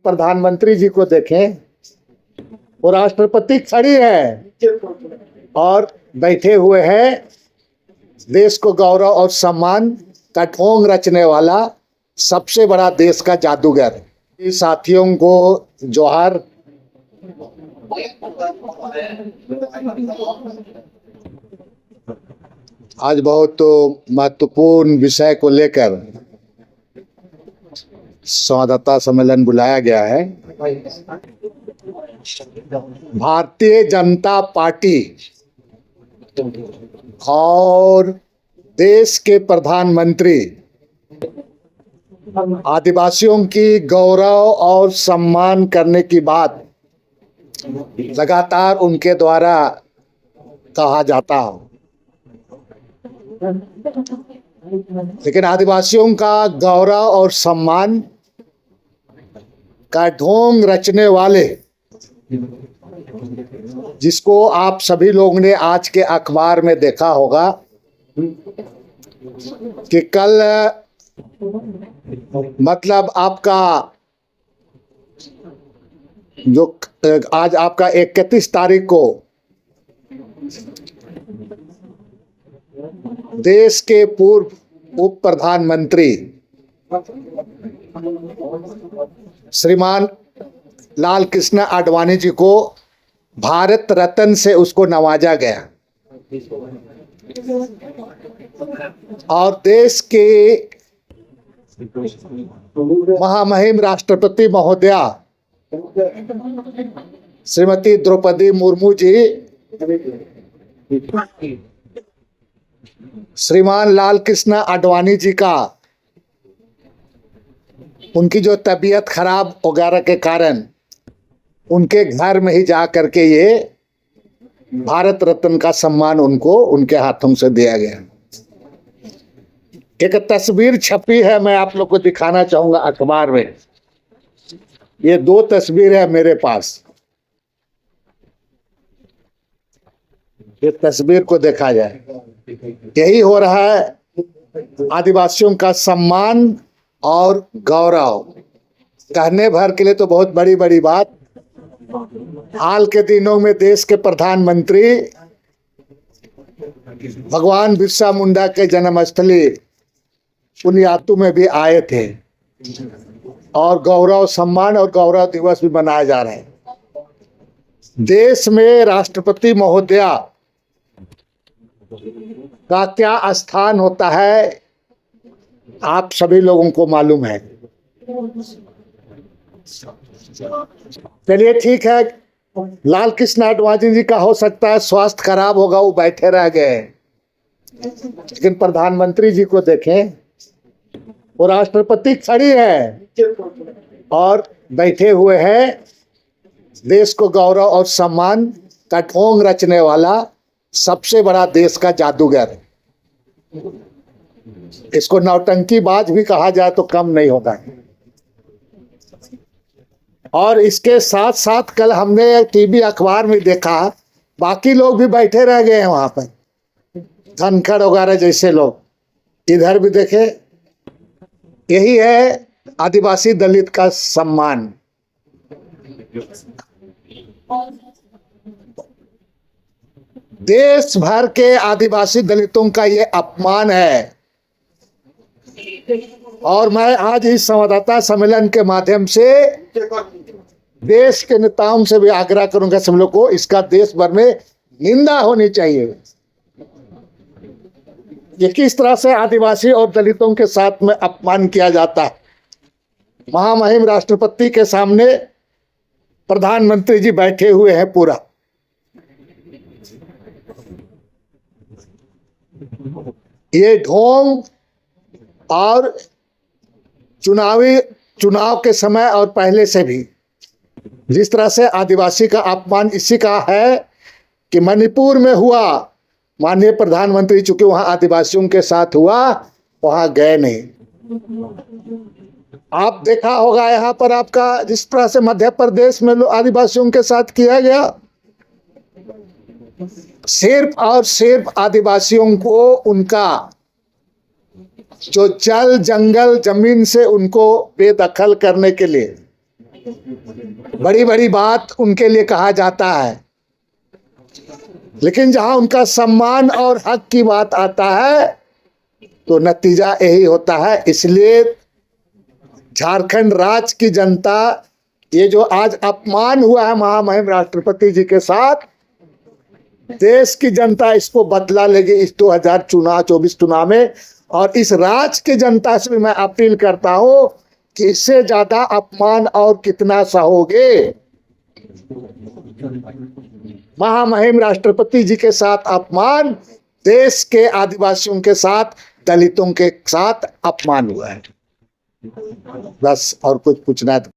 प्रधानमंत्री जी को देखें, वो राष्ट्रपति खड़ी है और बैठे हुए हैं देश को गौरव और सम्मान का ढोंग रचने वाला सबसे बड़ा देश का जादूगर। साथियों को जोहार। आज बहुत महत्वपूर्ण विषय को लेकर संवाददाता सम्मेलन बुलाया गया है। भारतीय जनता पार्टी और देश के प्रधानमंत्री आदिवासियों की गौरव और सम्मान करने की बात लगातार उनके द्वारा कहा जाता है, लेकिन आदिवासियों का गौरव और सम्मान का ढोंग रचने वाले, जिसको आप सभी लोगों ने आज के अखबार में देखा होगा कि कल मतलब आपका जो आज आपका 31 तारीख को देश के पूर्व उप प्रधानमंत्री श्रीमान लाल कृष्ण आडवाणी जी को भारत रत्न से उसको नवाजा गया और देश के महामहिम राष्ट्रपति महोदया श्रीमती द्रौपदी मुर्मू जी श्रीमान लाल कृष्ण आडवाणी जी का उनकी जो तबीयत खराब वगैरह के कारण उनके घर में ही जा करके ये भारत रत्न का सम्मान उनको उनके हाथों से दिया गया। एक तस्वीर छपी है, मैं आप लोग को दिखाना चाहूंगा अखबार में। ये 2 तस्वीर है मेरे पास, ये तस्वीर को देखा जाए, यही हो रहा है आदिवासियों का सम्मान और गौरव। कहने भर के लिए तो बहुत बड़ी बड़ी बात। हाल के दिनों में देश के प्रधानमंत्री भगवान बिरसा मुंडा के जन्मस्थली पुण्यातु में भी आए थे और गौरव सम्मान और गौरव दिवस भी मनाया जा रहा है। देश में राष्ट्रपति महोदया का क्या स्थान होता है आप सभी लोगों को मालूम है। चलिए ठीक है, लाल कृष्ण आडवाणी जी का हो सकता है स्वास्थ्य खराब होगा, वो बैठे रह गए, लेकिन प्रधानमंत्री जी को देखें, वो राष्ट्रपति खड़ी है और बैठे हुए हैं देश को गौरव और सम्मान का ढोंग रचने वाला सबसे बड़ा देश का जादूगर। इसको नौटंकीबाज भी कहा जाए तो कम नहीं होगा। और इसके साथ साथ कल हमने टीवी अखबार में देखा, बाकी लोग भी बैठे रह गए हैं वहां पर, धनखड़ वगैरह जैसे लोग। इधर भी देखे, यही है आदिवासी दलित का सम्मान। देश भर के आदिवासी दलितों का ये अपमान है और मैं आज इस संवाददाता सम्मेलन के माध्यम से देश के नेताओं से भी आग्रह करूंगा, सब लोग को इसका देश भर में निंदा होनी चाहिए। ये किस तरह से आदिवासी और दलितों के साथ में अपमान किया जाता है। महामहिम राष्ट्रपति के सामने प्रधानमंत्री जी बैठे हुए हैं पूरा। ये ढोंग और चुनाव के समय और पहले से भी जिस तरह से आदिवासी का अपमान इसी का है कि मणिपुर में हुआ, माननीय प्रधानमंत्री चूंकि वहां आदिवासियों के साथ हुआ, वहां गए नहीं। आप देखा होगा यहाँ पर आपका जिस तरह से मध्य प्रदेश में आदिवासियों के साथ किया गया, सिर्फ और सिर्फ आदिवासियों को उनका जो जल जंगल जमीन से उनको बेदखल करने के लिए बड़ी बड़ी बात उनके लिए कहा जाता है, लेकिन जहां उनका सम्मान और हक की बात आता है तो नतीजा यही होता है। इसलिए झारखंड राज्य की जनता, ये जो आज अपमान हुआ है महामहिम राष्ट्रपति जी के साथ, देश की जनता इसको बदला लेगी इस 2024 चुनाव में। और इस राज्य की जनता से भी मैं अपील करता हूं कि इससे ज्यादा अपमान और कितना सहोगे। महामहिम राष्ट्रपति जी के साथ अपमान, देश के आदिवासियों के साथ, दलितों के साथ अपमान हुआ है। बस और कुछ पूछना है तो